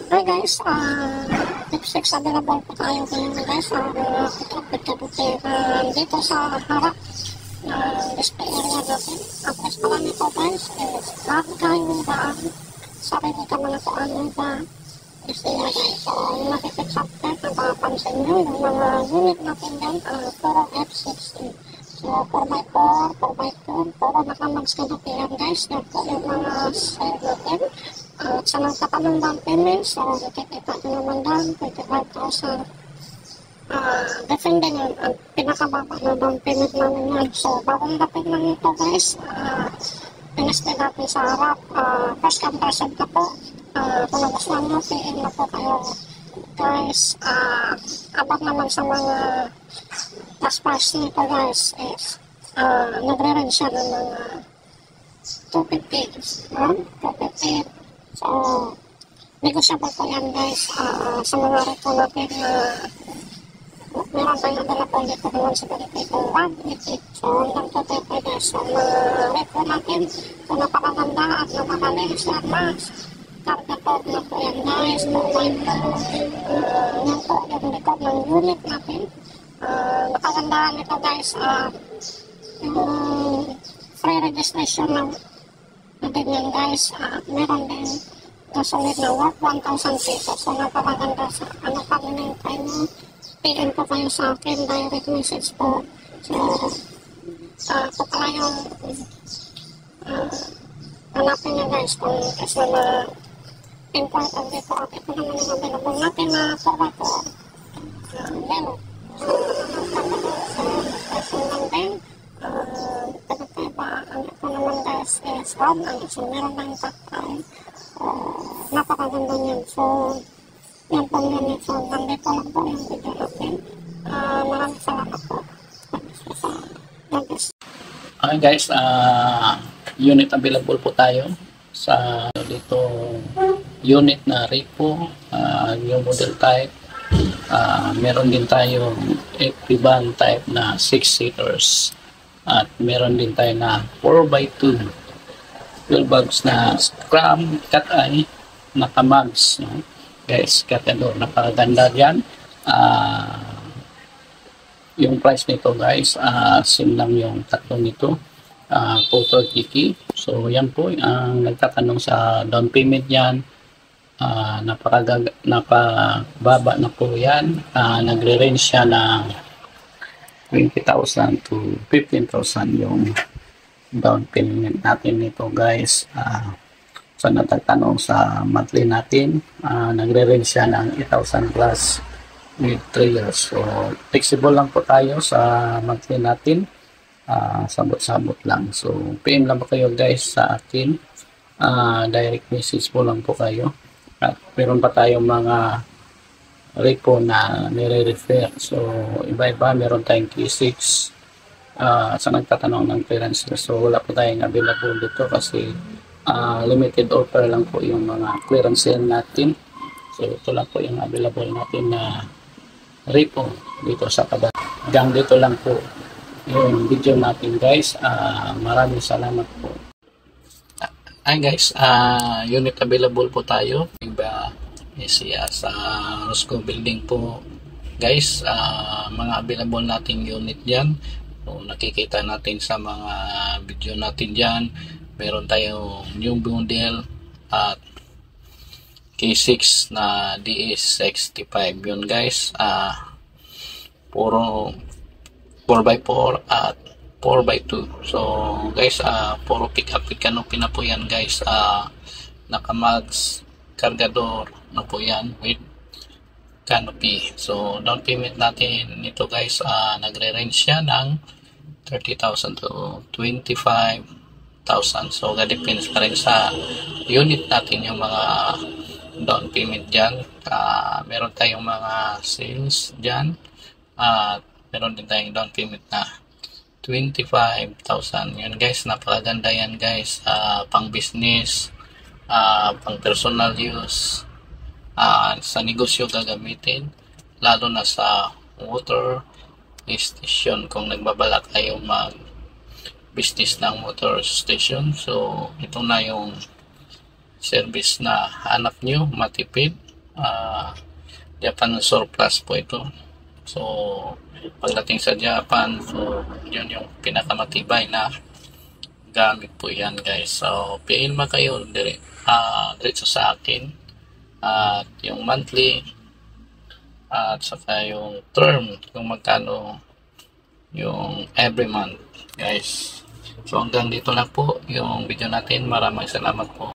Hi guys, tips 6 available po tayo ngayon guys sa kapit-kapit dito sa harap display area natin. Ang press pala nito guys is bago tayong daan sarili ka mga paano ba display guys. So yung nakikip subject, napapansin nyo yung mga unit natin dyan, puro F60. So 4x4, 4x2, puro nakamags ka natin yan guys. Yan po yung mga sale natin. At sa nagtatanong down payment, so nakikita nyo naman down, 25,000. Defending yun, ang pinakababa na down payment namin yan. So bagong dating lang ito guys, pinastin natin sa harap. First come first serve ka po. Kung nagustuhan nyo, PM na po kayo guys. Abang naman sa mga last price nito guys is nagre-range siya ng mga 250. 250. So, negosyable po yan guys sa mga reto natin na meron tayong available dito naman sa ganito 180. So, hanggang 250 guys. So, mga reto natin kung napakaganda at napakali siya mas karga po na po yan guys. Yan po yung record ng unit natin. Napaganda nito guys yung free registration lang natin yan guys. Meron din kasunod na worth 1,000 pesos. So napakaganda sa ano pa rin yung time mo. PM po kayo sa akin, direct message po. So po pala yung hanapin nyo guys kung kasi na important dito. At ito naman yung available natin na 4x4 demo. So lang din ang ito naman guys is home. Ang isa meron ng takay. Napakaganda niyan. So yan po ganit. So nandito lang po yung video natin. Maraming salamat po. Okay guys, unit available po tayo sa dito unit na Ripo, yung model type. Meron din tayo FP-van type na 6-seaters at meron din tayo na 4x2 wheel bags na scrum cat eye nakamags, no? Guys, katado napakaganda dyan. Yung price nito guys, same lang yung tatlo nito, total kiki. So yan po ang nagtatanong sa down payment yan. Napababa na po yan. Nagre-range siya ng 20,000 to 15,000 yung down payment natin nito guys. So nagtatanong sa monthly natin, nagre-range siya ng 8,000 plus with 3 years. So flexible lang po tayo sa monthly natin. Sabot-sabot lang. So PM lang po kayo guys sa akin. Direct message po lang po kayo. At meron pa tayong mga repo na nire-refer. So iba-iba, meron tayong K6 sa nagtatanong ng clearance. So wala po tayong available dito kasi limited offer lang po yung mga clearance sale natin. So ito lang po yung available natin na repo dito sa Kabat. Hanggang dito lang po yung video natin guys. Maraming salamat po. Hi guys, unit available po tayo. Iba siya sa Roscoe Building po guys. Mga available nating unit dyan. So, nakikita natin sa mga video natin dyan. Meron tayong new model at K6 na DS65 yun guys. Puro 4x4 at 4x2. So guys, puro pick up with canopy na po yan guys. Nakamags, cargador na po yan with canopy. So down payment natin nito guys, nagre-range siya ng 30,000 to 25,000. So depends pa rin sa unit natin yung mga down payment dyan. Meron tayong mga sales dyan at meron din tayong down payment na 25,000. Yun guys, napakaganda yan guys. Pang business, pang personal use, sa negosyo gagamitin, lalo na sa water station kung nagbabalak kayo mag business ng motor station. So ito na yung service na hanap nyo, matipid Japan surplus po ito. So pagdating sa Japan, so yun yung pinakamatibay na gamit po yan guys. So PILMA kayo diretso sa akin, at yung monthly at saka yung term kung magkano yung every month guys. So hanggang dito lang po yung video natin. Maraming salamat po.